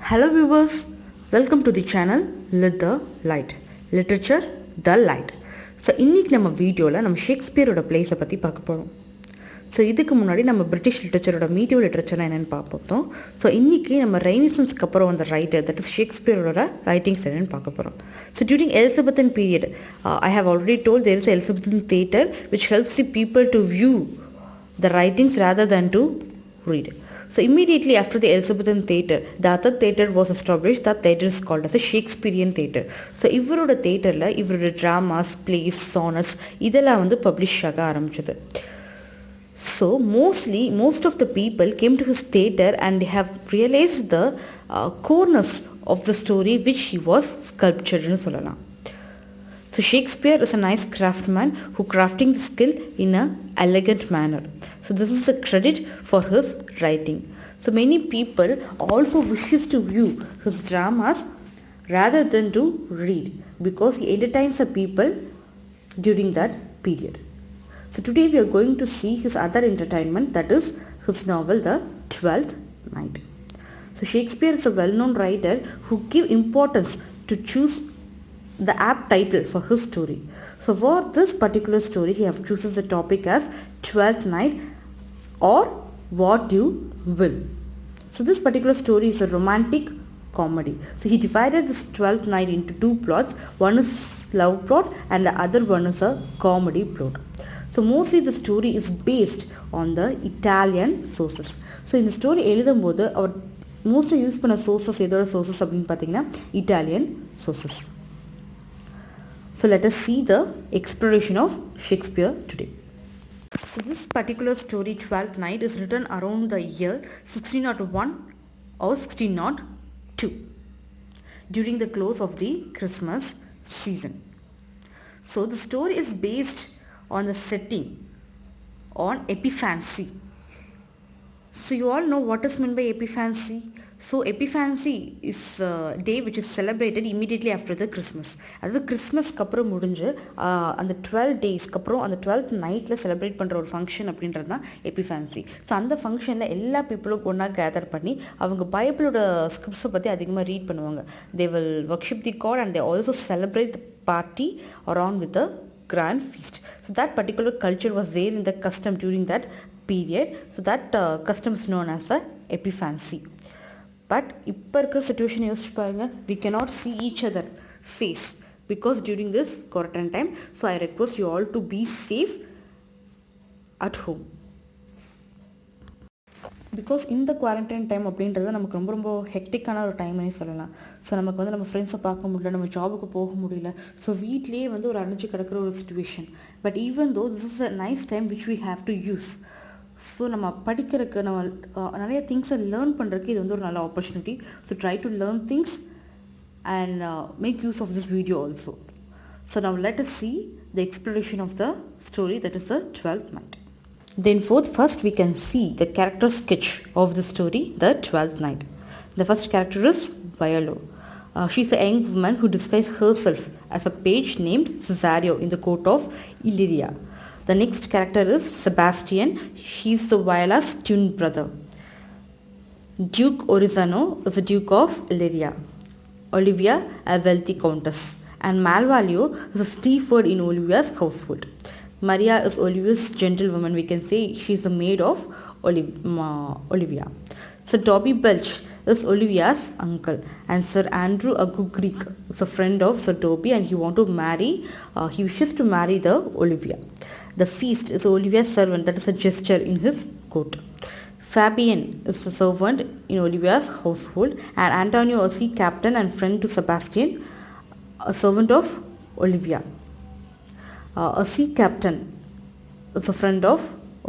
Hello viewers, welcome to the channel Lit the Light, Literature the Light. So இன்றைக்கி நம்ம வீடியோவில் நம்ம ஷேக்ஸ்பியரோட பிளேஸை பற்றி பார்க்க போகிறோம். ஸோ இதுக்கு முன்னாடி நம்ம பிரிட்டிஷ் லிட்ரேச்சரோட மீடியோ லிட்ரேச்சர்னா என்னென்னு பார்ப்போம். ஸோ இன்றைக்கி நம்ம ரெய்னிசன்ஸ்க்கு அப்புறம் வந்த ரைட்டர், தட் இஸ் ஷேக்ஸ்பியரோட ரைட்டிங்ஸ் என்னென்னு பார்க்க போகிறோம். So during Elizabethan period, I have already told there is Elizabethan theatre which helps the people to view the writings rather than to read. So immediately after the Elizabethan theatre, the other theatre was established. That theatre is called as a Shakespearean theatre. So இவரோட தேட்டரில் இவரோட dramas, place, sonnets இதெல்லாம் வந்து publish ஆக ஆரம்பிச்சது. So most of the people came to his theatre and they have realized the coreness of the story which he was sculptured னு சொல்லலாம். So Shakespeare is a nice craftsman who crafting the skill in an elegant manner. So this is a credit for his writing. So many people also wishes to view his dramas rather than to read because he entertains the people during that period. So today we are going to see his other entertainment, that is his novel The Twelfth Night. So Shakespeare is a well-known writer who give importance to choose the apt title for his story. So for this particular story he have chosen the topic as Twelfth Night or What You Will. So this particular story is a romantic comedy. So he divided this Twelfth Night into two plots. One is love plot and the other one is a comedy plot. So mostly the story is based on the Italian sources. So in the story எழுதும்போது அவர் mostly use பண்ண sources எதோட sources அப்படின்னு பார்த்தீங்கன்னா Italian sources. So let us see the exploration of Shakespeare today. So this particular story, Twelfth Night, is written around the year 1601 or 1602 during the close of the Christmas season. So the story is based on the setting on Epiphancy. So you all know what is meant by Epiphancy. So Epiphancy is a day which is celebrated immediately after the Christmas. அதாவது கிறிஸ்மஸ்க்கு அப்புறம் முடிஞ்சு அந்த 12 டேஸ்க்கு அப்புறம் அந்த 12th நைட்டில் celebrate பண்ணுற ஒரு ஃபங்க்ஷன் அப்படின்றது தான் எபிஃபேன்சி. ஸோ அந்த ஃபங்க்ஷனில் எல்லா பீப்புளும் ஒன்றா கேதர் பண்ணி அவங்க பைபிளோட ஸ்கிரிப்ட்ஸை பற்றி அதிகமாக ரீட் பண்ணுவாங்க. They will worship the god and they also celebrate the party around with a grand feast. So that particular culture was there in the custom during that period. So that custom is known as the Epiphancy. But இப்போ இருக்கிற situation யோசிச்சு பாருங்க, we cannot see each other face because during this quarantine time. So I request you all to be safe at home. Because இந்த quarantine time அப்படின்றது நமக்கு ரொம்ப ரொம்ப ஹெக்டிக்கான ஒரு டைம்னே சொல்லலாம். ஸோ நமக்கு வந்து நம்ம ஃப்ரெண்ட்ஸை பார்க்க முடியல, நம்ம ஜாபுக்கு போக முடியல. ஸோ வீட்லேயே வந்து ஒரு அடைஞ்சு கிடக்கிற ஒரு situation. But even though this is a nice time which we have to use. So நம்ம படிக்கிறதுக்கு, நம்ம நிறைய திங்ஸை லேர்ன் பண்ணுறதுக்கு இது வந்து ஒரு நல்ல opportunity. So try to learn things and make use of this video also. So now let us see the exploration of the story, that is the 12th night. Then first we can see the character sketch of the story, The Twelfth Night. The first character is Viola. She's a young woman who disguises herself as a page named Cesario in the court of Illyria. The next character is Sebastian. He's the Viola's twin brother. Duke Orizano is the Duke of Illyria. Olivia, a wealthy countess. And Malvalio is a steward in Olivia's household. Maria is Olivia's gentlewoman. We can say she's the maid of Olivia. So Toby Belch is Olivia's uncle, and Sir Andrew, a good Greek, is a friend of Sir Toby, and he wishes to marry the Olivia. The feast is Olivia's servant, that is a gesture in his court. Fabian is the servant in Olivia's household, and Antonio, a sea captain and friend to Sebastian, a servant of Olivia. A sea captain is a friend of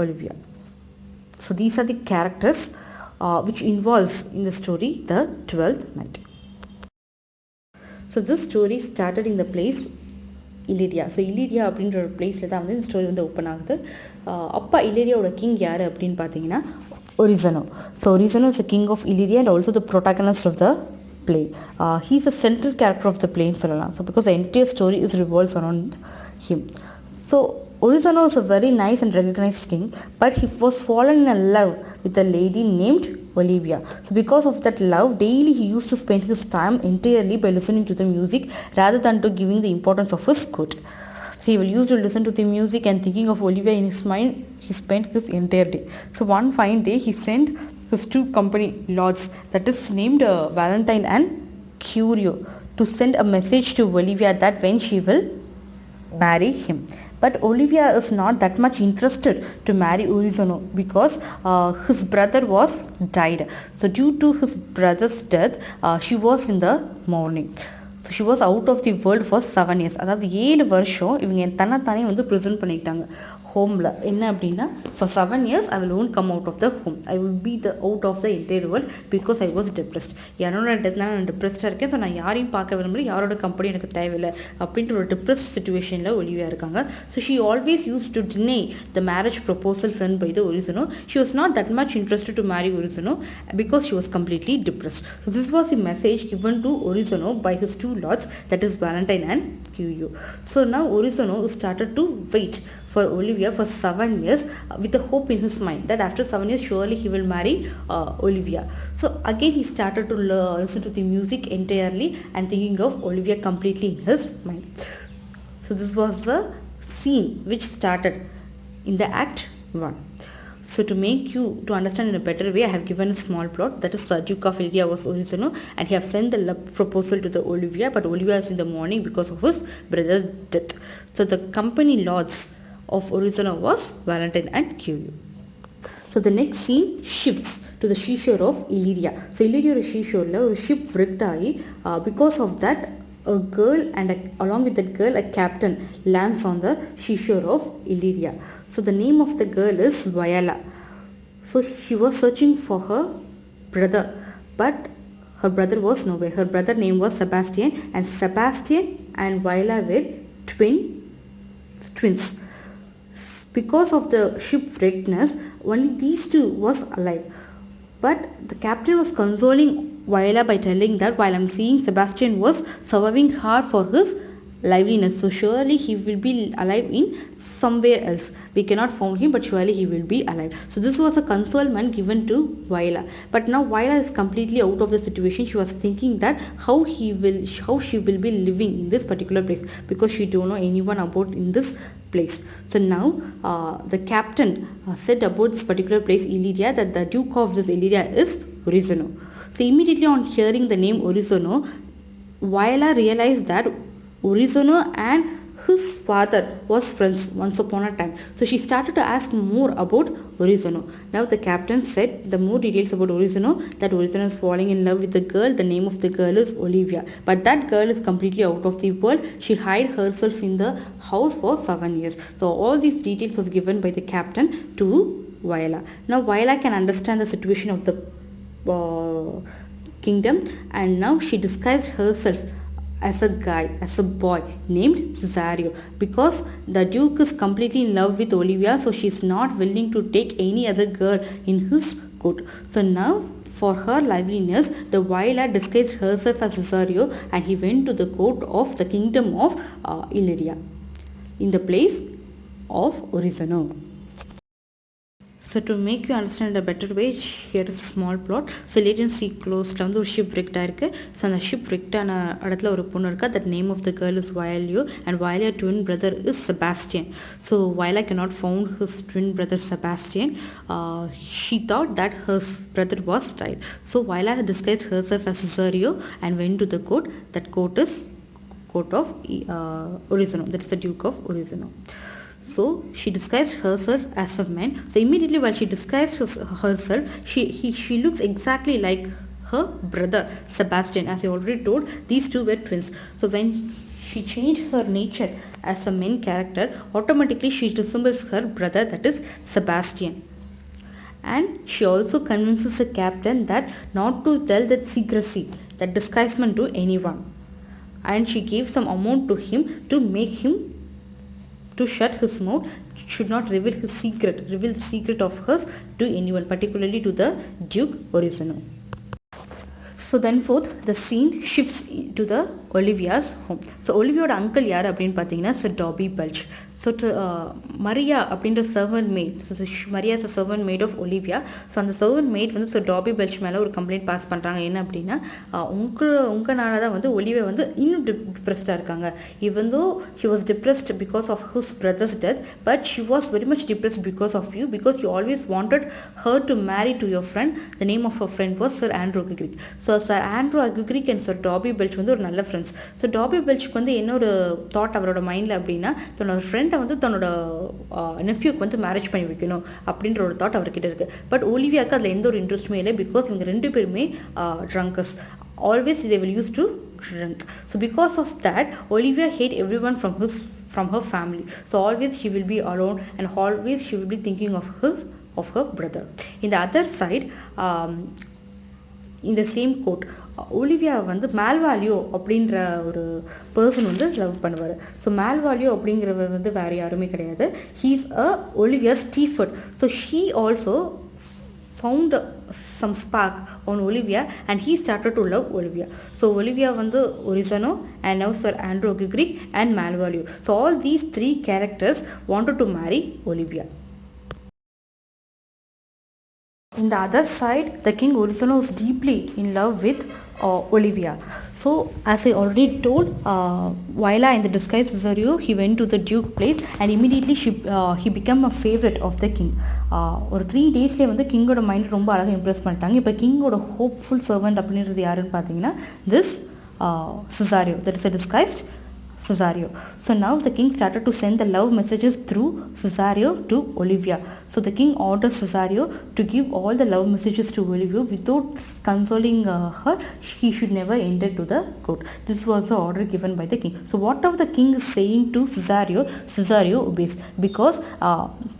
Olivia. So these are the characters which involves in the story The Twelfth Night. So this story started in the place Illyria. So Illyria அப்படின்ற ஒரு பிளேஸில் தான் வந்து இந்த story வந்து open ஆகுது. அப்பா இல்லீரியாவோட king யார் அப்படின்னு பார்த்தீங்கன்னா Orsino. So Orsino is a king of Illyria and also the protagonist of the play. He is a central character of the play ன்னு சொல்லலாம். So because the entire story is revolves around him. So Orizano is a very nice and recognized king, but he was fallen in love with a lady named Olivia. So because of that love, daily he used to spend his time entirely by listening to the music rather than to giving the importance of his court. So he will used to listen to the music and thinking of Olivia in his mind. He spent his entire day. So one fine day he sent his two company lords, that is named Valentine and Curio, to send a message to Olivia that when she will marry him. But Olivia is not that much interested to marry Urizono because his brother was died. So due to his brother's death, she was in the mourning. So she was out of the world for 7 years. அதாவது 7 வருஷம் இவங்க தன்னைத்தானே வந்து present பண்ணிக்கிட்டாங்க ஹோமில். என்ன அப்படின்னா, for 7 years I will own come out of the home, I will be the out of the entire world because I was depressed. என்னோட டெத்னால நான் டிப்ரெஸ்டாக இருக்கேன். ஸோ நான் யாரையும் பார்க்க விரும்பல, யாரோட கம்பெனி எனக்கு தேவையில்லை அப்படின்ற ஒரு டிப்ரெஸ்ட் சுச்சுவேஷனில் ஒலிவியா இருக்காங்க. So she always use to deny the marriage proposal sent by the Orsino. She was not that much interested to marry Orsino because she was completely depressed. So this was the message given to Orizono by his two lords, that is Valentine and Curio. So now Orizono started to wait for Olivia for 7 years with a hope in his mind that after 7 years surely he will marry Olivia. So again he started to listen to the music entirely and thinking of Olivia completely in his mind. So this was the scene which started in the act 1. So to make you to understand in a better way, I have given a small plot, that is the Duke of Olivia was Orizono and he have sent the love proposal to the Olivia, but Olivia is in the mourning because of his brother's death. So the company lords of Orizono was Valentine and Curio. So the next scene shifts to the seashore of Illyria. So Illyria seashore la ஒரு ship wrecked ஆகி because of that a girl and along with that girl a captain lands on the seashore of Illyria. So the name of the girl is Viola. So she was searching for her brother, but her brother was nowhere. Her brother name was Sebastian, and Sebastian and Viola were twins. Because of the shipwreckness, only these two was alive. But the captain was consoling Viola by telling that while I'm seeing Sebastian was surviving hard for his liveliness, so surely he will be alive in somewhere else. We cannot find him, but surely he will be alive. So this was a consolement given to Viola. But now Viola is completely out of the situation. She was thinking that how she will be living in this particular place because she don't know anyone about in this place. So now the captain said about this particular place Illyria that the Duke of this Illyria is Orizono. So immediately on hearing the name Orizono, Viola realized that Orizono and his father was friends once upon a time. So she started to ask more about Orizono. Now the captain said the more details about Orizono, that Orizono is falling in love with the girl. The name of the girl is Olivia, but that girl is completely out of the world. She hid herself in the house for 7 years. So all these details was given by the captain to Viola. Now Viola can understand the situation of the kingdom, and now she disguised herself as a guy, as a boy named Cesario, because the Duke is completely in love with Olivia, so she is not willing to take any other girl in his court. So now for her liveliness, the Viola disguised herself as Cesario and he went to the court of the kingdom of Illyria in the place of Orizono. So to make you understand a better way, here is a small plot. So Illyrian sea closed வந்து ஒரு ship wrecked ஆயிருக்கு. So அந்த ship wrecked ஆன இடத்துல ஒரு பொண்ணு இருக்கா. that name of the girl is Viola, and Viola twin brother is Sebastian. So Viola cannot found his twin brother Sebastian. She thought that her brother was died. So Viola disguised herself as Cesario and went to the court. That court is court of Orizono. That is the Duke of Orizono. So she disguised herself as a man. So immediately while she disguised herself, she looks exactly like her brother Sebastian. As I already told, these two were twins. So when she changed her nature as a main character, automatically she resembles her brother, that is Sebastian. And she also convinces the captain that not to tell that secrecy, that disguisement to anyone. And she gave some amount to him to make him to shut his mouth, should not reveal the secret of hers to anyone, particularly to the Duke Orizono. So then fourth, the scene shifts to the Olivia's home. So Olivia's uncle யார் அப்படின்னு பார்த்தீங்கன்னா Sir Dobby Belch. So Maria அப்படின்ற servant maid, so Maria is a servant maid of Olivia. So அந்த servant maid வந்து so Dobby Belch மேலே ஒரு complaint pass பண்ணுறாங்க. என்ன அப்படின்னா, உங்களால தான் வந்து ஒலிவியா வந்து இன்னும் டிப்ரெஸ்டாக இருக்காங்க. Even though she was depressed because of his brothers death, but she was very much depressed because of you, because you always wanted her to marry to your friend. The name of our friend was sir Andrew Aguecheek. So sir Andrew Aguecheek and sir Dobby Belch வந்து ஒரு நல்ல friends. So டாபி பெல்ச்சுக்கு வந்து என்ன ஒரு thought அவரோட மைண்டில் அப்படின்னா, தன்னோட ஃப்ரெண்டை வந்து தன்னோட நெஃப்யூக்கு வந்து மேரேஜ் பண்ணி வைக்கணும் அப்படின்ற ஒரு தாட் அவர்கிட்ட இருக்குது. பட் ஒலிவியாவுக்கு அதில் எந்த ஒரு இன்ட்ரெஸ்ட்டுமே இல்லை, பிகாஸ் இவங்க ரெண்டு பேருமே ட்ரங்கர்ஸ். Always they will use to drink. So because of that, Olivia hate everyone from her family. So always she will be alone, and always she will be thinking of her brother. In the other side, in the same quote, Olivia வந்து மேல்வாலியோ அப்படின்ற ஒரு person வந்து love பண்ணுவார். So மேல்வாலியோ அப்படிங்கிறவர் வந்து வேறு யாருமே கிடையாது. He is a Olivia steward. So she also found some spark on Olivia, and he started to love Olivia. So Olivia வந்து Orizano, and now Sir Andrew Aguirre and Malvolio. So all these three characters wanted to marry Olivia. In the other side, the king Orizano was deeply in love with Olivia. So as I already told, Viola in the disguised Cesario, he went to the duke place, and immediately he became a favorite of the king. ஒரு 3 daysலேயே வந்து கிங்கோட mind ரொம்ப அழகாக Impress பண்ணிட்டாங்க. இப்போ கிங்கோட hopeful servant அப்படின்றது யாருன்னு பார்த்தீங்கன்னா, this Cesario, that is a disguised Cesario. So now the king started to send the love messages through Cesario to Olivia. So the king ordered Cesario to give all the love messages to Olivia without consoling her. He should never enter to the court. This was the order given by the king. So whatever the king is saying to Cesario, Cesario obeys, because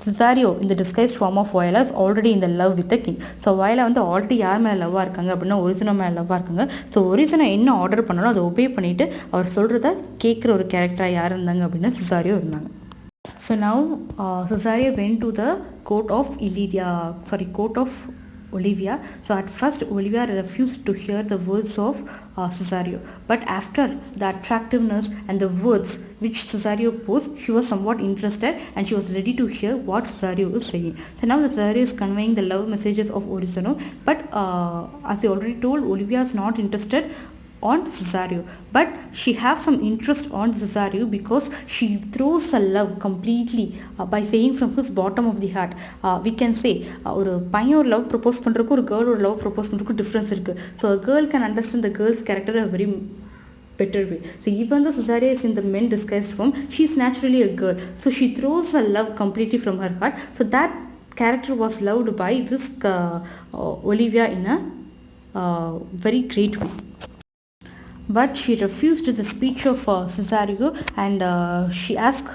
Cesario in the disguised form of Viola is already in the love with the king. So Viola வந்து already யார் மேலே லவ்வாக இருக்காங்க அப்படின்னா ஒரிஜினோ மேலே லவ்வாக இருக்காங்க. So ஒரிஜினோ என்ன order பண்ணாலும் அதை ஒபே பண்ணிவிட்டு அவர் சொல்கிறத கேட்குற ஒரு கேரக்டராக யார் இருந்தாங்க அப்படின்னா Cesario இருந்தாங்க. So now Cesario went to the court of Olivia. So at first Olivia refused to hear the words of Cesario, but after the attractiveness and the words which Cesario posed, she was somewhat interested, and she was ready to hear what Cesario is saying. So now Cesario is conveying the love messages of Orizano, but as I already told, Olivia is not interested on Cesario, but she have some interest on Cesario because she throws a love completely by saying from his bottom of the heart. We can say ஒரு பையன் ஒரு love propose பண்ணுறதுக்கு ஒரு girl ஒரு love propose பண்ணுறதுக்கு difference இருக்குது. So a girl can understand the girl's character a very better way. So even though Cesario is in the men disguised form, she is naturally a girl, so she throws a love completely from her heart. So that character was loved by this Olivia in a very great way. But she refused the speech of Cesario, and she asked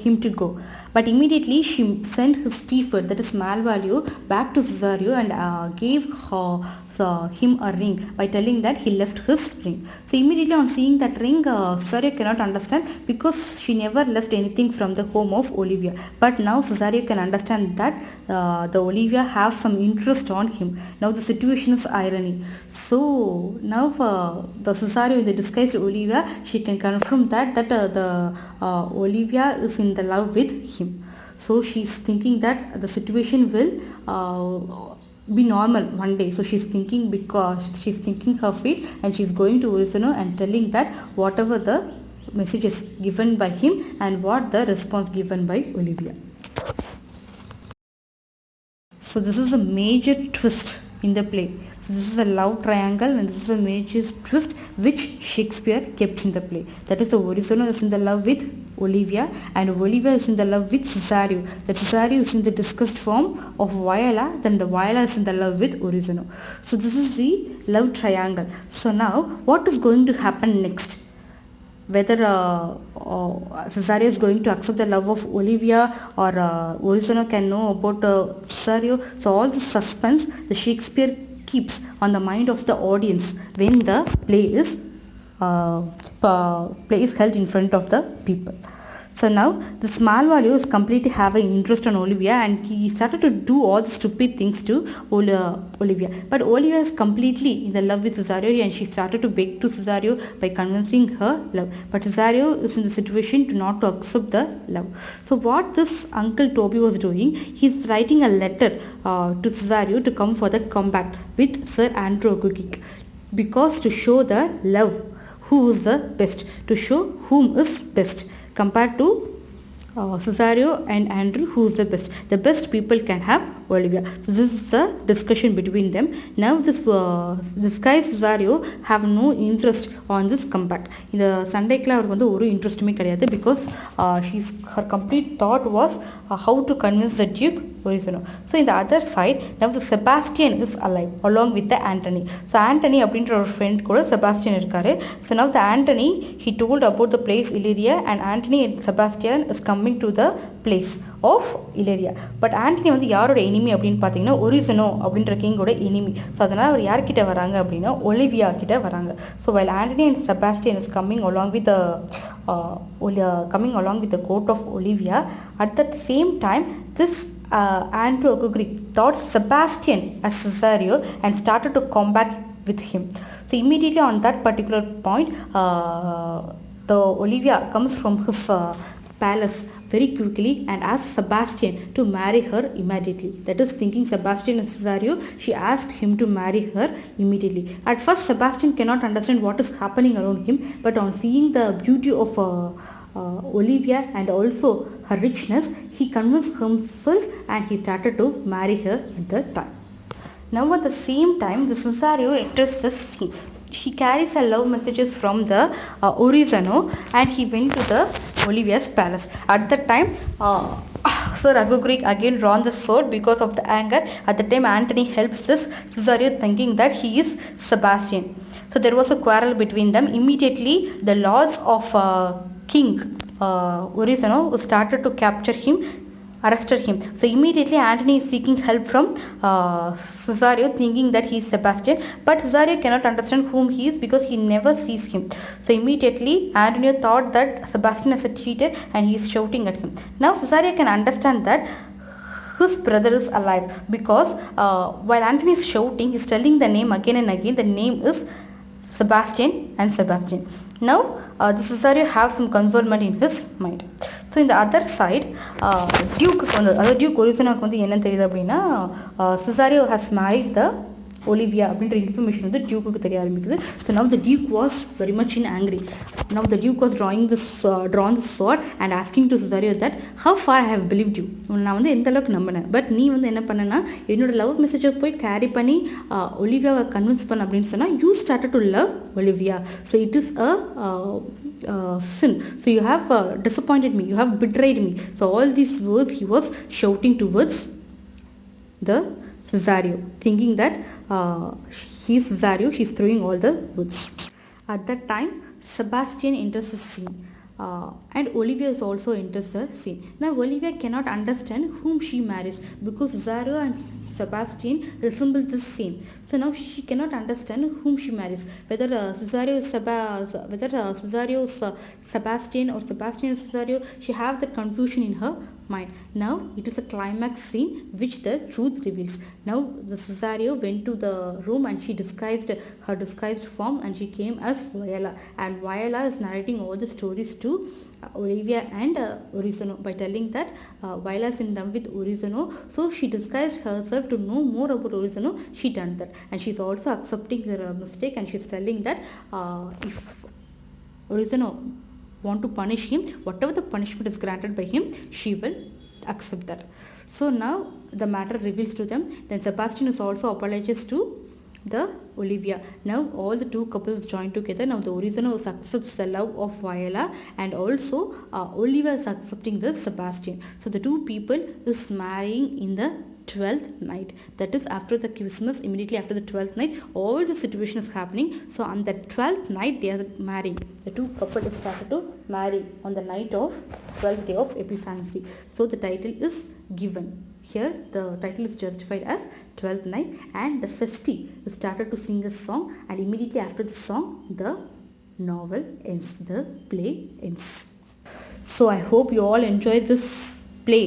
him to go. But immediately she sent his steward, that is Malvolio, back to Cesario, and gave him a ring by telling that he left his ring. So immediately on seeing that ring, Cesario cannot understand because she never left anything from the home of Olivia. But now Cesario can understand that the Olivia have some interest on him. Now the situation is irony. So now the Cesario in the disguised Olivia, she can confirm that the Olivia is in the love with him. So she's thinking that the situation will be normal one day. So she's thinking, because she's thinking her fate, and she's going to Orizano and telling that whatever the message is given by him and what the response given by Olivia. So this is a major twist in the play. So this is a love triangle, and this is a major twist which Shakespeare kept in the play. That is, the Orizano is in the love with Olivia, and Olivia is in the love with Cesario. The Cesario is in the discussed form of Viola, then the Viola is in the love with Orizano. So this is the love triangle. So now what is going to happen next? Whether Cesario is going to accept the love of Olivia, or Orizano can know about Cesario. So all the suspense the Shakespeare keeps on the mind of the audience when the play is held in front of the people. So now the small value is completely having interest on Olivia, and he started to do all the stupid things to Olivia. But Olivia is completely in the love with Cesario, and she started to beg to Cesario by convincing her love. But Cesario is in the situation to not to accept the love. So what this Uncle Toby was doing, he's writing a letter to Cesario to come for the combat with Sir Andrew Aguirre, because to show the love, who is the best, to show whom is best compared to Cesario and Andrew, who is the best. The best people can have Olivia. So this is the discussion between them. Now this guy Cesario have no interest on this combat. இந்த சண்டைக்குள்ள அவருக்கு வந்து ஒரு இன்ட்ரெஸ்ட்டுமே கிடையாது, because her complete thought was how to convince the Duke Orizano. So in the other side, now the Sebastian is alive along with the Antony. So Antony அப்படின்ற ஒரு friend கூட Sebastian இருக்காரு. So now the Antony, he told about the place Illyria, and Antony and Sebastian is coming to the place of Illyria. But Antony வந்து யாரோட enemy அப்படின்னு பார்த்தீங்கன்னா ஒரிசனோ அப்படின்ற கிங்கோட enemy. So அதனால் அவர் யார்கிட்ட வராங்க அப்படின்னா ஒலிவியா கிட்ட வராங்க. So while Antony and Sebastian is coming along with the court of Olivia, at that same time this Andrew Aguirre thought Sebastian as Cesario and started to combat with him. So immediately on that particular point, the Olivia comes from his palace very quickly and asks Sebastian to marry her immediately. That is, thinking Sebastian and Cesario, she asked him to marry her immediately. At first Sebastian cannot understand what is happening around him, but on seeing the beauty of Olivia and also her richness, he convinced himself and he started to marry her at the time. Now at the same time, the Cesario enters the scene. He carries a love messages from the Orizano, and he went to the Olivia's palace. At that time, Sir Aguirre again drawn the sword because of the anger. At the time, Antony helps this Cesario, thinking that he is Sebastian. So there was a quarrel between them. Immediately, the lords of King Orizano started to capture him, arrested him. So immediately Antony is seeking help from Cesario, thinking that he is Sebastian, but Cesario cannot understand whom he is because he never sees him. So immediately Antony thought that Sebastian is a cheater and he is shouting at him. Now Cesario can understand that his brother is alive, because while Antony is shouting, he is telling the name again and again. The name is Sebastian and Sebastian. Now the Cesario have some consolement in his mind. So in the other side, Duke Orizano வந்து என்ன தெரியுது அப்படின்னா, Cesario has married the Olivia அப்படின்ற information வந்து Duke தெரிய ஆரம்பிக்குது. So now the Duke was very much in angry. Now the Duke was drawn this sword and asking to Cesario that how far I have believed you. நான் வந்து எந்த அளவுக்கு நம்பினேன், but நீ வந்து என்ன பண்ணனா என்னோட லவ் மெசேஜை போய் கேரி பண்ணி ஒலிவியாவை கன்வின்ஸ் பண்ண அப்படின்னு சொன்னால் you started to love Olivia. So it is a sin. So you have disappointed me, you have betrayed me. So all these words he was shouting towards the Cesario, thinking that he is Cesario, he is throwing all the words. At that time, Sebastian enters the scene. And Olivia is also enters the scene. Now Olivia cannot understand whom she marries, because Cesario and Sebastian resemble the same. So now she cannot understand whom she marries, whether Cesario is Sebastian or Sebastian is Cesario. She have that confusion in her mind. Now it is a climax scene which the truth reveals. Now the Cesario went to the room and she disguised her disguised form, and she came as Viola, and Viola is narrating all the stories to Olivia and Orizano by telling that Viola is in love with Orizano, so she disguised herself to know more about Orizano. She done that, and she's also accepting her mistake, and she's telling that if Orizano want to punish him, whatever the punishment is granted by him, she will accept that. So now the matter reveals to them. Then Sebastian is also apologizes to the Olivia. Now all the two couples join together. Now the Orizano accepts the love of Viola, and also Olivia is accepting the Sebastian. So the two people is marrying in the 12th night. That is after the Christmas, immediately after the 12th night, all the situation is happening. So on the 12th night they are marrying. The two couples started to marry on the night of 12th day of Epiphany. So the title is given. Here the title is justified as 12th night, and the festi started to sing a song, and immediately after the song the novel ends, the play ends. So I hope you all enjoyed this play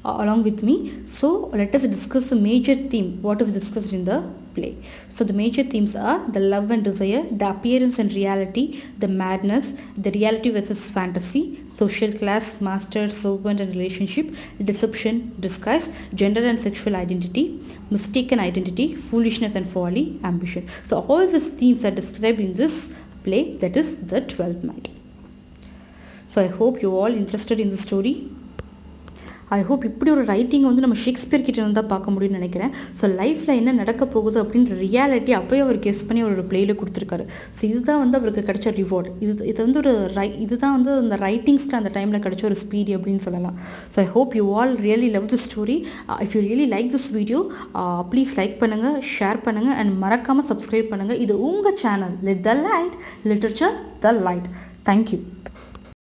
along with me. So let us discuss the major theme, what is discussed in the play. So the major themes are the love and desire, the appearance and reality, the madness, the reality versus fantasy, social class, master, servant and relationship, deception, disguise, gender and sexual identity, mistaken identity, foolishness and folly, ambition. So all these themes are described in this play, that is the 12th Night. So I hope you all interested in the story. I hope இப்படி ஒரு writing வந்து நம்ம Shakespeare கிட்ட இருந்தால் பார்க்க முடியும்னு நினைக்கிறேன். So லைஃப்பில் என்ன நடக்க போகுது அப்படின்ற ரியாலிட்டி அப்போயே அவர் கெஸ் பண்ணி ஒரு பிளேயில் கொடுத்துருக்காரு. ஸோ இதுதான் வந்து அவருக்கு கிடைச்ச ரிவார்டு. இது வந்து ஒரு இதுதான் வந்து அந்த ரைட்டிங்ஸ்க்கு அந்த டைமில் கிடைச்ச ஒரு ஸ்பீடி அப்படின்னு சொல்லலாம். So I hope you all really love the story. If you really like this video, please like பண்ணுங்கள், ஷேர் பண்ணுங்கள் அண்ட் மறக்காமல் சப்ஸ்கிரைப் பண்ணுங்கள். இது உங்கள் channel lid the light, literature the light. Thank you.